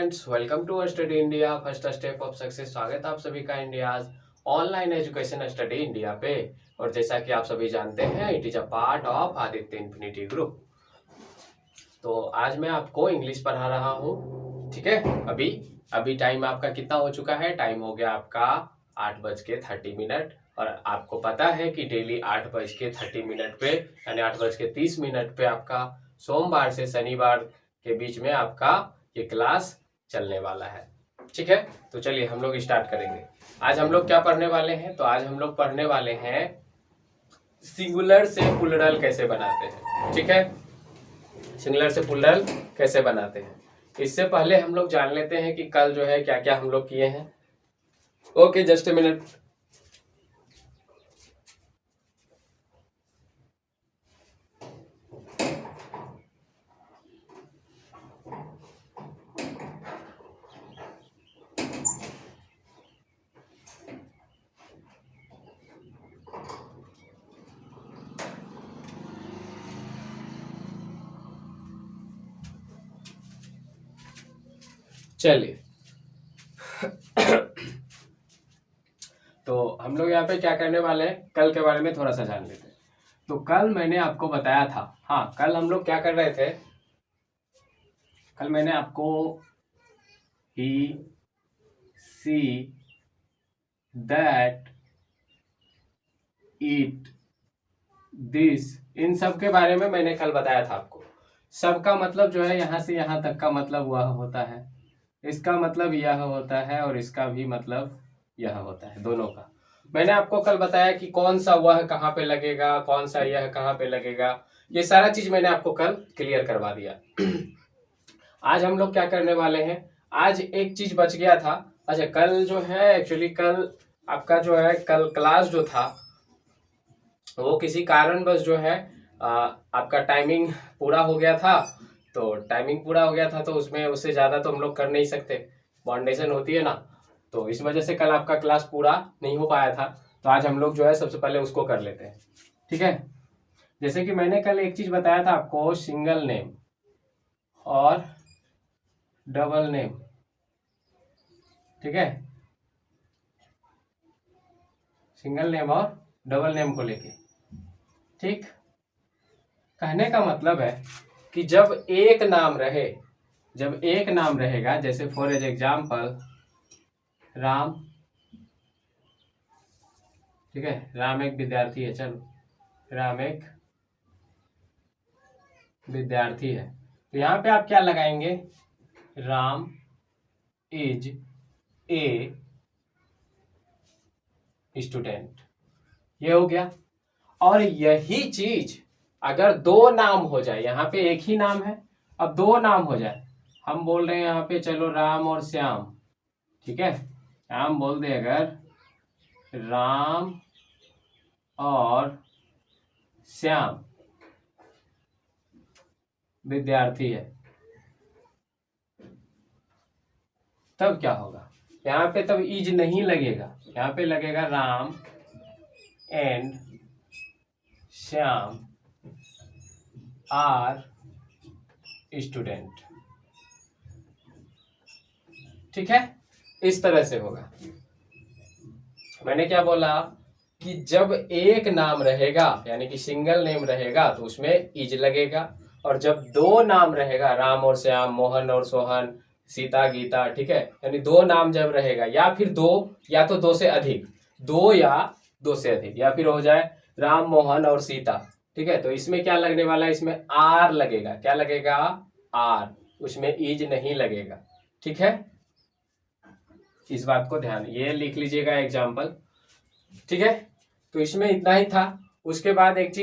Students, welcome to study India first step of success. स्वागत है आप सभी का India online education study India पे। और जैसा कि आप सभी जानते हैं, it is a part of Aditya infinity group. तो आज मैं आपको इंग्लिश पढ़ा रहा हूँ, ठीक है। अभी टाइम आपका कितना हो चुका है? टाइम हो गया आपका 8:30। और आपको पता है कि डेली 8:30 पे यानी 8:30 पे आपका सोमवार से शनिवार के बीच में आपका ये क्लास चलने वाला है, ठीक है। तो चलिए हम लोग स्टार्ट करेंगे। आज हम लोग क्या पढ़ने वाले हैं? तो आज हम लोग पढ़ने वाले हैं सिंगुलर से प्लूरल कैसे बनाते हैं, ठीक है। सिंगुलर से प्लूरल कैसे बनाते हैं। इससे पहले हम लोग जान लेते हैं कि कल जो है क्या क्या हम लोग किए हैं। Okay, just a minute. चलिए तो हम लोग यहाँ पे क्या करने वाले हैं, कल के बारे में थोड़ा सा जान लेते हैं। तो कल मैंने आपको बताया था, हाँ, कल हम लोग क्या कर रहे थे। कल मैंने आपको ही, सी, दैट, इट, दिस, इन सब के बारे में मैंने कल बताया था आपको। सबका मतलब जो है यहाँ से यहाँ तक का मतलब वह होता है, इसका मतलब यह होता है और इसका भी मतलब यह होता है, दोनों का। मैंने आपको कल बताया कि कौन सा वह कहाँ पे लगेगा, कौन सा यह कहाँ पे लगेगा, ये सारा चीज मैंने आपको कल क्लियर करवा दिया। आज हम लोग क्या करने वाले हैं, आज एक चीज बच गया था। अच्छा, कल जो है एक्चुअली कल आपका जो है कल क्लास जो था वो किसी कारणवश जो है आपका टाइमिंग पूरा हो गया था। तो टाइमिंग पूरा हो गया था तो उसमें उससे ज़्यादा तो हम लोग कर नहीं सकते, बाउंडेशन होती है ना। तो इस वजह से कल आपका क्लास पूरा नहीं हो पाया था। तो आज हम लोग जो है सबसे पहले उसको कर लेते हैं, ठीक है। जैसे कि मैंने कल एक चीज़ बताया था आपको, सिंगल नेम और डबल नेम, ठीक है। सिंगल नेम और डबल नेम को लेके, ठीक। कहने का मतलब है कि जब एक नाम रहेगा, जैसे फॉर एग्जाम्पल राम, ठीक है। राम एक विद्यार्थी है, चलो राम एक विद्यार्थी है। तो यहाँ पे आप क्या लगाएंगे? राम इज ए स्टूडेंट, ये हो गया। और यही चीज अगर दो नाम हो जाए, यहाँ पे एक ही नाम है, अब दो नाम हो जाए, हम बोल रहे हैं यहाँ पे चलो राम और श्याम, ठीक है। हम बोल दे अगर राम और श्याम विद्यार्थी है, तब क्या होगा? यहाँ पे तब इज नहीं लगेगा, यहाँ पे लगेगा Ram and Shyam are student, ठीक है। इस तरह से होगा। मैंने क्या बोला कि जब एक नाम रहेगा यानी कि सिंगल नेम रहेगा तो उसमें इज लगेगा, और जब दो नाम रहेगा, राम और श्याम, मोहन और सोहन, सीता गीता, ठीक है, यानी दो नाम जब रहेगा, या फिर दो, या तो दो से अधिक, दो या दो से अधिक, या फिर हो जाए राम मोहन और सीता, ठीक है। तो इसमें क्या लगने वाला है? इसमें आर लगेगा। क्या लगेगा? आर, उसमें इज नहीं लगेगा, ठीक है। इस बात को ध्यान, ये लिख लीजिएगा एग्जाम्पल, ठीक है। तो इसमें इतना ही था। उसके बाद एक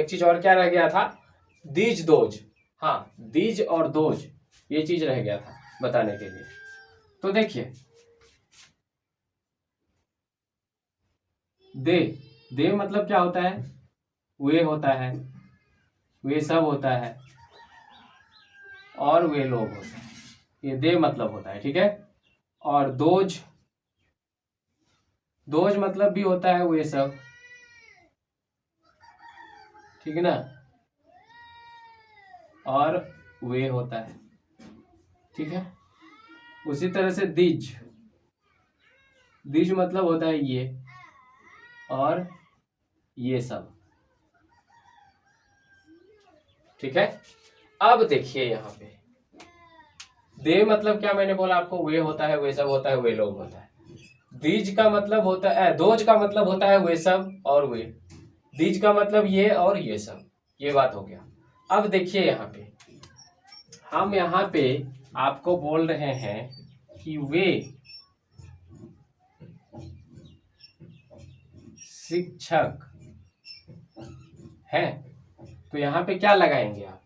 चीज और क्या रह गया था? दीज दोज, हाँ, दीज और दोज, ये चीज रह गया था बताने के लिए। तो देखिए, दे मतलब क्या होता है? वे होता है, वे सब होता है, और वे लोग होते हैं, ये दे मतलब होता है, ठीक है। और दोज मतलब भी होता है वे सब, ठीक है ना, और वे होता है, ठीक है। उसी तरह से दिज, दिज मतलब होता है ये और ये सब। ठीक है। अब देखिए यहाँ पे दे मतलब क्या मैंने बोला आपको, वे होता है, वे सब होता है, वे लोग होता है। दीज का मतलब होता है, दोज का मतलब होता है वे सब और वे। दीज का मतलब ये और ये सब, ये बात हो गया। अब देखिए यहाँ पे हम यहाँ पे आपको बोल रहे हैं कि वे शिक्षक हैं, तो यहाँ पे क्या लगाएंगे आप?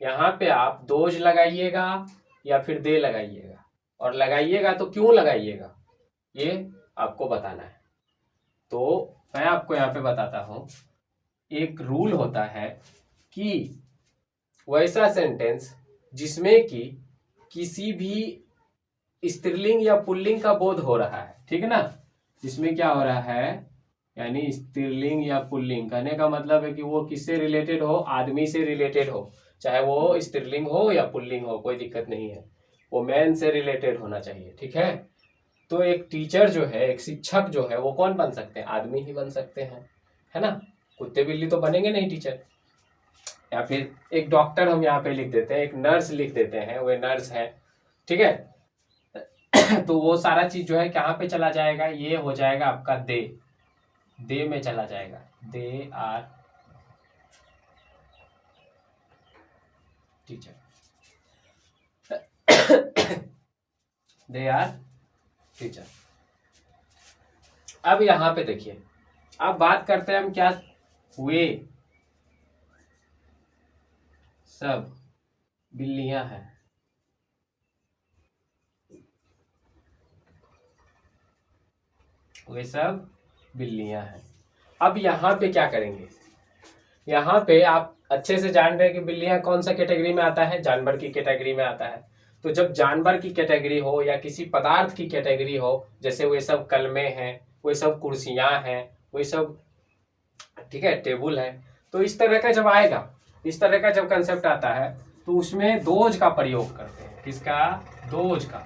यहाँ पे आप दोज लगाइएगा या फिर दे लगाइएगा, और लगाइएगा तो क्यों लगाइएगा ये आपको बताना है। तो मैं आपको यहाँ पे बताता हूं, एक रूल होता है कि वैसा सेंटेंस जिसमें कि किसी भी स्त्रीलिंग या पुल्लिंग का बोध हो रहा है, ठीक है ना, जिसमें क्या हो रहा है, यानी स्त्रीलिंग या पुल्लिंग, कहने का मतलब है कि वो किससे रिलेटेड हो, आदमी से रिलेटेड हो, चाहे वो स्त्रीलिंग हो या पुल्लिंग हो, कोई दिक्कत नहीं है, वो मैन से रिलेटेड होना चाहिए। ठीक है। तो एक टीचर जो है, एक शिक्षक जो है, वो कौन बन सकते हैं? आदमी ही बन सकते हैं, है ना। कुत्ते बिल्ली तो बनेंगे नहीं टीचर। या फिर एक डॉक्टर हम यहाँ पे लिख देते हैं, एक नर्स लिख देते हैं, वो नर्स है, ठीक है। तो वो सारा चीज जो है कहाँ पे चला जाएगा, ये हो जाएगा आपका दे, दे में चला जाएगा। They are teacher, they are teacher. अब यहां पे देखिए, अब बात करते हैं हम क्या, वे सब बिल्लियां हैं। वे सब बिल्लियां हैं। अब यहाँ पे क्या करेंगे, यहाँ पे आप अच्छे से जान रहे हैं कि बिल्लियां कौन सा कैटेगरी में आता है, जानवर की कैटेगरी में आता है। तो जब जानवर की कैटेगरी हो या किसी पदार्थ की कैटेगरी हो, जैसे वे सब कलमे हैं, वे सब कुर्सियां हैं, वे सब, ठीक है, टेबल है, तो इस तरह का जब आएगा, इस तरह का जब कंसेप्ट आता है, तो उसमें दोज का प्रयोग करते हैं। किसका? दोज का।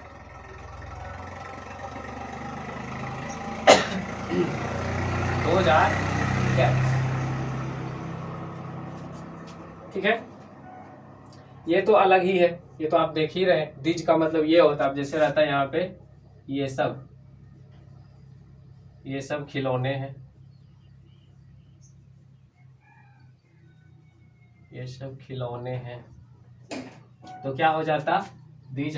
Those are cats. ठीक है, ये तो अलग ही है, ये तो आप देख ही रहे हैं। दिज का मतलब ये होता है, जैसे रहता है यहाँ पे, ये सब खिलौने हैं, ये सब खिलौने हैं, तो क्या हो जाता, दीज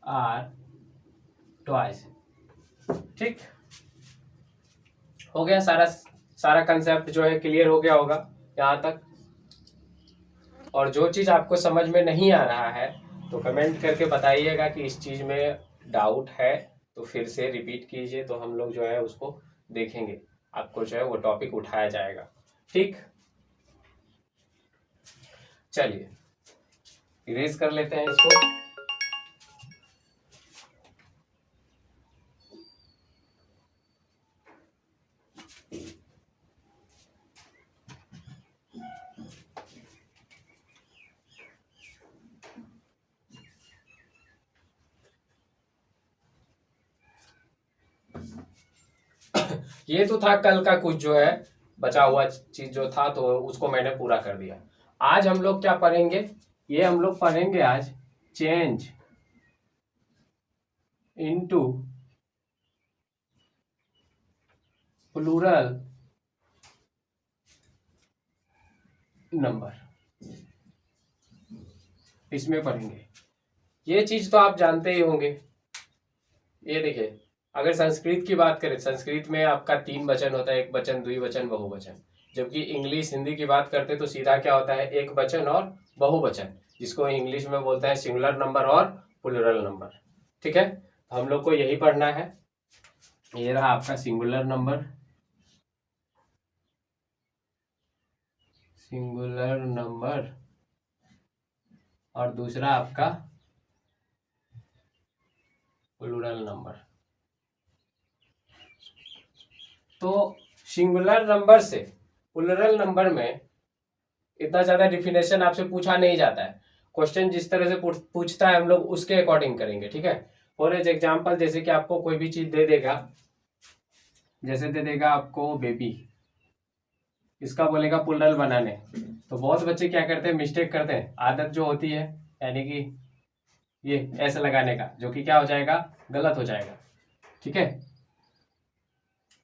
आर टॉयज। ठीक हो गया, सारा कंसेप्ट जो है क्लियर हो गया होगा यहाँ तक। और जो चीज आपको समझ में नहीं आ रहा है तो कमेंट करके बताइएगा कि इस चीज में डाउट है, तो फिर से रिपीट कीजिए, तो हम लोग जो है उसको देखेंगे, आपको जो है वो टॉपिक उठाया जाएगा। ठीक, चलिए इरेज कर लेते हैं इसको। ये तो था कल का कुछ जो है बचा हुआ चीज जो था, तो उसको मैंने पूरा कर दिया। आज हम लोग क्या पढ़ेंगे, ये हम लोग पढ़ेंगे आज, चेंज इनटू प्लूरल नंबर, इसमें पढ़ेंगे। ये चीज तो आप जानते ही होंगे। ये देखिए, अगर संस्कृत की बात करें, संस्कृत में आपका 3 वचन होता है, एक वचन, द्विवचन, बहुवचन। जबकि इंग्लिश, हिंदी की बात करते तो सीधा क्या होता है, एक वचन और बहुवचन, जिसको इंग्लिश में बोलते हैं सिंगुलर नंबर और प्लूरल नंबर। ठीक है, हम लोग को यही पढ़ना है। ये रहा आपका सिंगुलर नंबर, सिंगुलर नंबर, और दूसरा आपका प्लूरल नंबर। तो सिंगुलर नंबर से प्लूरल नंबर में इतना ज्यादा डिफिनेशन आपसे पूछा नहीं जाता है। क्वेश्चन जिस तरह से पूछता है हम लोग उसके अकॉर्डिंग करेंगे, ठीक है। फॉर एग्जाम्पल जैसे कि आपको कोई भी चीज दे देगा, जैसे दे देगा आपको बेबी, इसका बोलेगा प्लूरल बनाने, तो बहुत बच्चे क्या करते हैं, मिस्टेक करते हैं, आदत जो होती है यानी कि ये ऐसे लगाने का, जो कि क्या हो जाएगा, गलत हो जाएगा, ठीक है।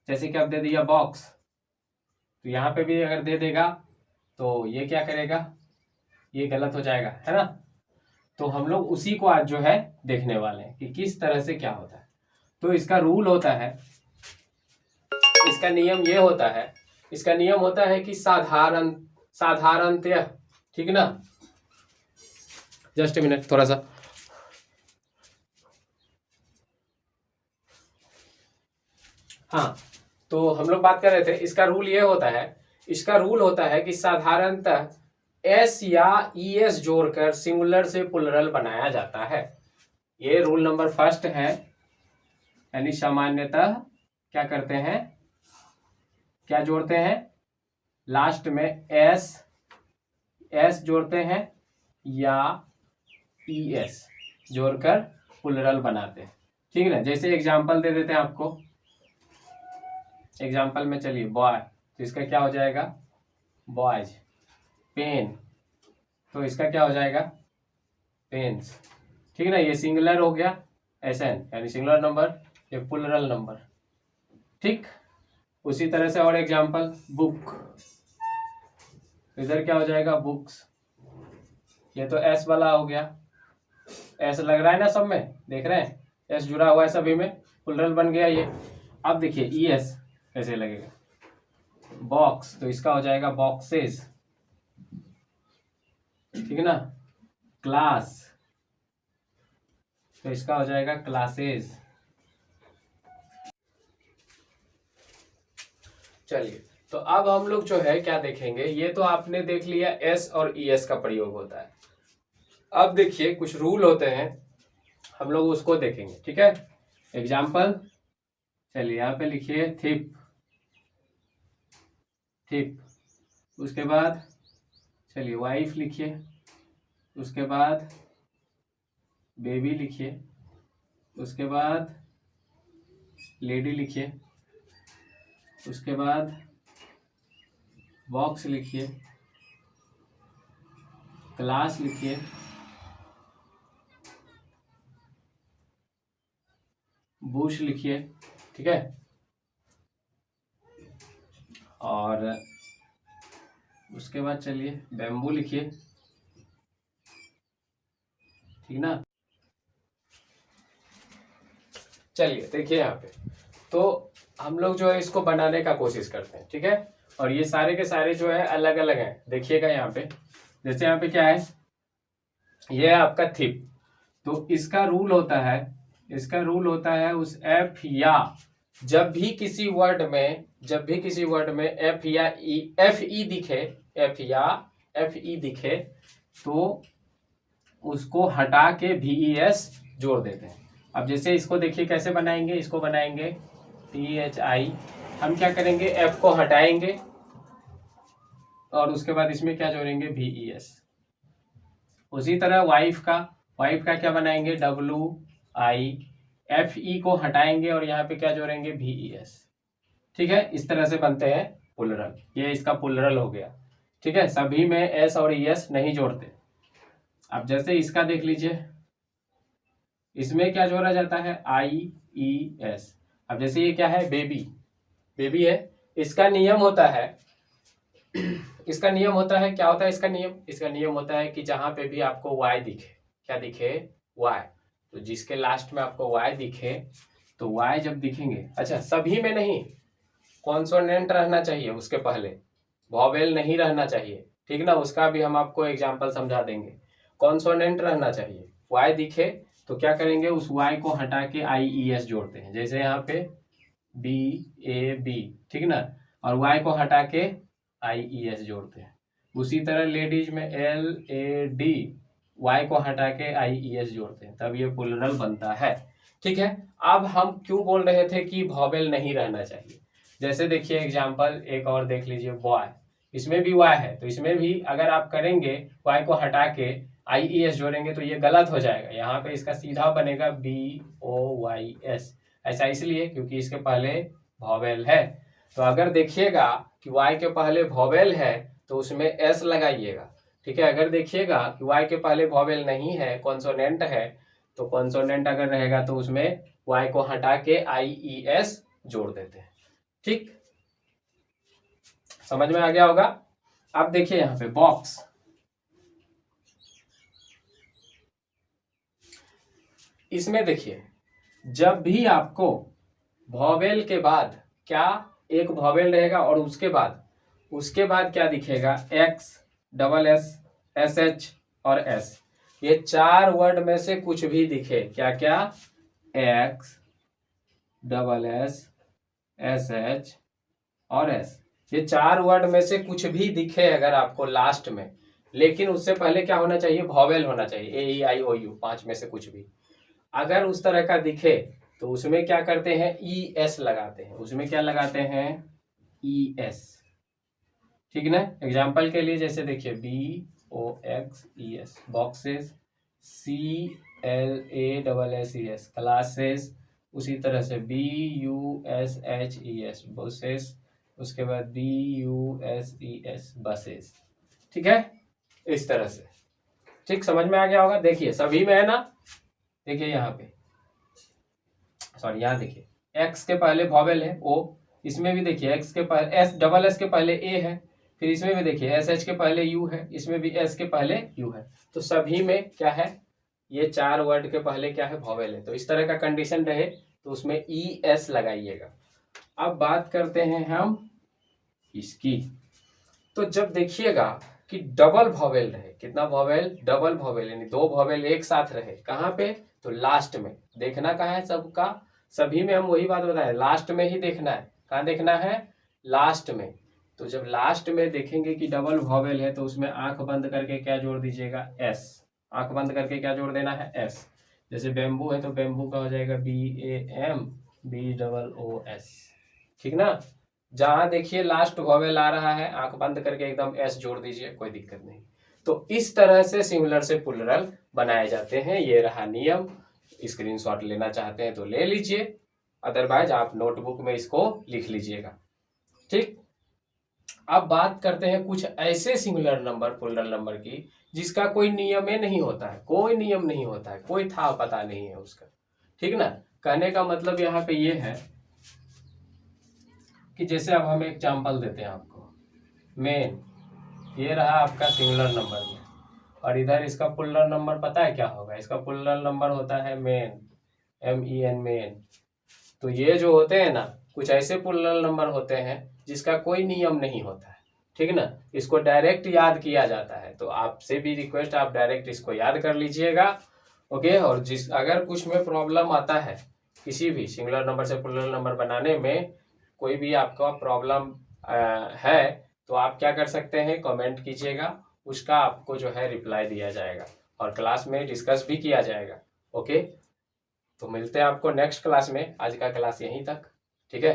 जैसे कि अब दे दिया बॉक्स, तो यहाँ पे भी अगर दे देगा तो ये क्या करेगा, ये गलत हो जाएगा, है ना। तो हम लोग उसी को आज जो है देखने वाले हैं कि किस तरह से क्या होता है। तो इसका रूल होता है, इसका नियम ये होता है, इसका नियम होता है कि साधारणतः, ठीक ना। जस्ट ए मिनट, थोड़ा सा। हाँ, तो हम लोग बात कर रहे थे, इसका रूल ये होता है, इसका रूल होता है कि साधारणतः एस या ईएस जोड़कर सिंगुलर से प्लूरल बनाया जाता है। ये रूल नंबर फर्स्ट है, यानी सामान्यतः क्या करते हैं, क्या जोड़ते हैं, लास्ट में एस जोड़ते हैं या ईएस जोड़कर प्लूरल बनाते हैं, ठीक है ना। जैसे एग्जांपल दे देते हैं आपको, एग्जांपल में चलिए बॉय, तो इसका क्या हो जाएगा, बॉयज। पेन, तो इसका क्या हो जाएगा, पेन्स, ठीक है ना। ये सिंगुलर हो गया, एसएन यानी सिंगुलर नंबर, ये प्लूरल नंबर, ठीक। उसी तरह से और एग्जांपल बुक, इधर क्या हो जाएगा, बुक्स, ये तो एस वाला हो गया, एस लग रहा है ना सब में, देख रहे हैं, एस जुड़ा हुआ है सभी में, प्लूरल बन गया ये। अब देखिए ईएस कैसे लगेगा, बॉक्स, तो इसका हो जाएगा बॉक्सेस, ठीक है ना। क्लास, तो इसका हो जाएगा क्लासेस। चलिए, तो अब हम लोग जो है क्या देखेंगे, ये तो आपने देख लिया एस और ईएस का प्रयोग होता है। अब देखिए कुछ रूल होते हैं, हम लोग उसको देखेंगे, ठीक है। एग्जाम्पल, चलिए यहाँ पे लिखिए थिप, थिप, उसके बाद चलिए वाइफ लिखिए, उसके बाद बेबी लिखिए, उसके बाद लेडी लिखिए, उसके बाद बॉक्स लिखिए, क्लास लिखिए, बुश लिखिए, ठीक है। और उसके बाद चलिए बैम्बू लिखिए, ठीक ना। चलिए देखिए यहाँ पे, तो हम लोग जो है इसको बनाने का कोशिश करते हैं, ठीक है। और ये सारे के सारे जो है अलग अलग हैं, देखिएगा यहाँ पे, जैसे यहाँ पे क्या है, ये है आपका थिप, तो इसका रूल होता है, इसका रूल होता है उस एफ या, जब भी किसी वर्ड में एफ या ई दिखे, एफ या एफ ई दिखे, तो उसको हटा के VES जोड़ देते हैं। अब जैसे इसको देखिए कैसे बनाएंगे, इसको बनाएंगे THI, हम क्या करेंगे, F को हटाएंगे और उसके बाद इसमें क्या जोड़ेंगे, VES। उसी तरह वाइफ का क्या बनाएंगे, WI, FE को हटाएंगे और यहाँ पे क्या जोड़ेंगे, VES, ठीक है। इस तरह से बनते हैं प्लूरल, ये इसका प्लूरल हो गया, ठीक है। सभी में S और ES नहीं जोड़ते। अब जैसे इसका देख लीजिए, इसमें क्या जोड़ा जाता है, IES। अब जैसे ये क्या है, बेबी है, इसका नियम होता है, इसका नियम होता है, क्या होता है इसका नियम, इसका नियम होता है कि जहां पे भी आपको Y दिखे, क्या दिखे, Y, तो जिसके लास्ट में आपको Y दिखे, तो Y जब दिखेंगे, अच्छा सभी में नहीं, कॉन्सोनेंट रहना चाहिए उसके पहले, वॉवेल नहीं रहना चाहिए, ठीक ना। उसका भी हम आपको एग्जाम्पल समझा देंगे। कॉन्सोनेंट रहना चाहिए, Y दिखे तो क्या करेंगे, उस Y को हटा के IES जोड़ते हैं, जैसे यहाँ पे BAB, ठीक ना, और Y को हटा के IES जोड़ते हैं। उसी तरह लेडीज में LAD, Y को हटा के IES जोड़ते हैं, तब ये प्लूरल बनता है, ठीक है। अब हम क्यों बोल रहे थे कि वॉवेल नहीं रहना चाहिए, जैसे देखिए एग्जाम्पल एक और देख लीजिए, बॉय, इसमें भी Y है, तो इसमें भी अगर आप करेंगे Y को हटा के IES जोड़ेंगे तो ये गलत हो जाएगा। यहाँ पे इसका सीधा बनेगा BOYS। ऐसा इसलिए क्योंकि इसके पहले वॉवेल है। तो अगर देखिएगा कि Y के पहले वॉवेल है तो उसमें S लगाइएगा, ठीक है। अगर देखिएगा कि Y के पहले वॉवेल नहीं है, कॉन्सोनेंट है, तो कॉन्सोनेंट अगर रहेगा तो उसमें Y को हटा के IES जोड़ देते हैं। ठीक, समझ में आ गया होगा। अब देखिए यहाँ पे बॉक्स, इसमें देखिए जब भी आपको वॉवेल के बाद क्या एक वॉवेल रहेगा और उसके बाद क्या दिखेगा, X, डबल S, SH और S। ये 4 वर्ड में से कुछ भी दिखे, क्या क्या, X, डबल S, SH और S, ये 4 वर्ड में से कुछ भी दिखे अगर आपको लास्ट में, लेकिन उससे पहले क्या होना चाहिए, वॉवेल होना चाहिए, AEIOU 5 में से कुछ भी। अगर उस तरह का दिखे तो उसमें क्या करते हैं, ES लगाते हैं। उसमें क्या लगाते हैं, ES, ठीक ना। एग्जाम्पल के लिए जैसे देखिए BOXES, बॉक्सेस, CLASSES, क्लासेस, उसी तरह से BUSHES, बसेस, उसके बाद BUSES, बसेस, ठीक है, इस तरह से। ठीक, समझ में आ गया होगा। देखिए सभी में है ना, देखिए यहाँ पे, सॉरी यहाँ देखिए X के पहले वॉवेल है O, इसमें भी देखिए X के पहले S, डबल S के पहले A है, फिर इसमें भी देखिए SH के पहले U है, इसमें भी S के पहले U है। तो सभी में क्या है, ये 4 वर्ड के पहले क्या है, वॉवेल है। तो इस तरह का कंडीशन रहे तो उसमें ES लगाइएगा। अब बात करते हैं हम इसकी, तो जब देखिएगा कि डबल वॉवेल रहे, कितना वॉवेल, डबल वॉवेल, यानी 2 वॉवेल एक साथ रहे, कहाँ पे, तो लास्ट में। देखना कहाँ है सबका, सभी में हम वही बात बताए, लास्ट में ही देखना है। कहाँ देखना है, लास्ट में। तो जब लास्ट में देखेंगे कि डबल वॉवेल है तो उसमें आंख बंद करके क्या जोड़ दीजिएगा, S। आंख बंद करके क्या जोड़ देना है, S। जैसे बेम्बू है तो बेम्बू का हो जाएगा BAMBOOS, ठीक ना। जहां देखिए लास्ट वॉवेल आ रहा है, आंख बंद करके एकदम S जोड़ दीजिए, कोई दिक्कत नहीं। तो इस तरह से सिंगुलर से प्लुरल बनाए जाते हैं। ये रहा नियम, स्क्रीनशॉट लेना चाहते हैं तो ले लीजिए, अदरवाइज आप नोटबुक में इसको लिख लीजिएगा। ठीक, अब बात करते हैं कुछ ऐसे सिंगुलर नंबर, प्लुरल नंबर की, जिसका कोई नियम ही नहीं होता है, कोई नियम नहीं होता है, कोई था पता नहीं है उसका, ठीक ना। कहने का मतलब यहाँ पे ये है कि जैसे अब हम एग्जाम्पल देते हैं आपको, मेन, ये रहा आपका सिंगुलर नंबर में, और इधर इसका प्लुरल नंबर पता है क्या होगा, इसका प्लुरल नंबर होता है मेन, MEN, मेन। तो ये जो होते हैं ना, कुछ ऐसे प्लुरल नंबर होते हैं जिसका कोई नियम नहीं होता है, ठीक ना। इसको डायरेक्ट याद किया जाता है, तो आपसे भी रिक्वेस्ट, आप डायरेक्ट इसको याद कर लीजिएगा, ओके। और जिस अगर कुछ में प्रॉब्लम आता है, किसी भी सिंगुलर नंबर से प्लुरल नंबर बनाने में कोई भी आपका प्रॉब्लम है, तो आप क्या कर सकते हैं, कमेंट कीजिएगा, उसका आपको जो है रिप्लाई दिया जाएगा और क्लास में डिस्कस भी किया जाएगा, ओके। तो मिलते हैं आपको नेक्स्ट क्लास में, आज का क्लास यहीं तक, ठीक है।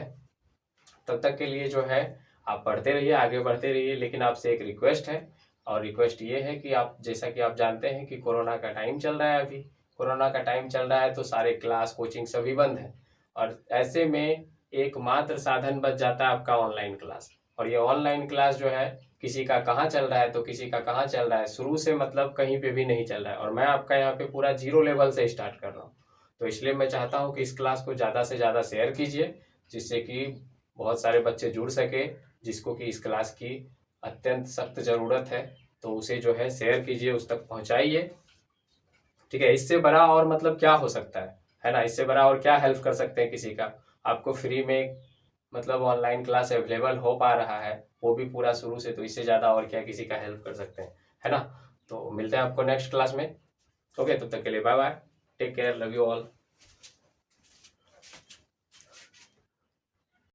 तब तक के लिए जो है आप पढ़ते रहिए, आगे बढ़ते रहिए, लेकिन आपसे एक रिक्वेस्ट है, और रिक्वेस्ट ये है कि आप, जैसा कि आप जानते हैं कि कोरोना का टाइम चल रहा है, अभी कोरोना का टाइम चल रहा है तो सारे क्लास, कोचिंग सभी बंद है, और ऐसे में एकमात्र साधन बच जाता है आपका ऑनलाइन क्लास। और ये ऑनलाइन क्लास जो है किसी का कहाँ चल रहा है तो किसी का कहाँ चल रहा है, शुरू से मतलब कहीं पे भी नहीं चल रहा है, और मैं आपका यहाँ पे पूरा 0 लेवल से स्टार्ट कर रहा हूँ। तो इसलिए मैं चाहता हूँ कि इस क्लास को ज़्यादा से ज़्यादा शेयर कीजिए, जिससे कि बहुत सारे बच्चे जुड़ सके, जिसको कि इस क्लास की अत्यंत सख्त ज़रूरत है, तो उसे जो है शेयर कीजिए, उस तक पहुँचाइए, ठीक है। इससे बड़ा और मतलब क्या हो सकता है ना, इससे बड़ा और क्या हेल्प कर सकते हैं किसी का, आपको फ्री में मतलब ऑनलाइन क्लास अवेलेबल हो पा रहा है, वो भी पूरा शुरू से, तो इससे ज़्यादा और क्या किसी का हेल्प कर सकते हैं, है ना। तो मिलते हैं आपको नेक्स्ट क्लास में, ओके। तब तक के लिए bye bye, take care, love you all.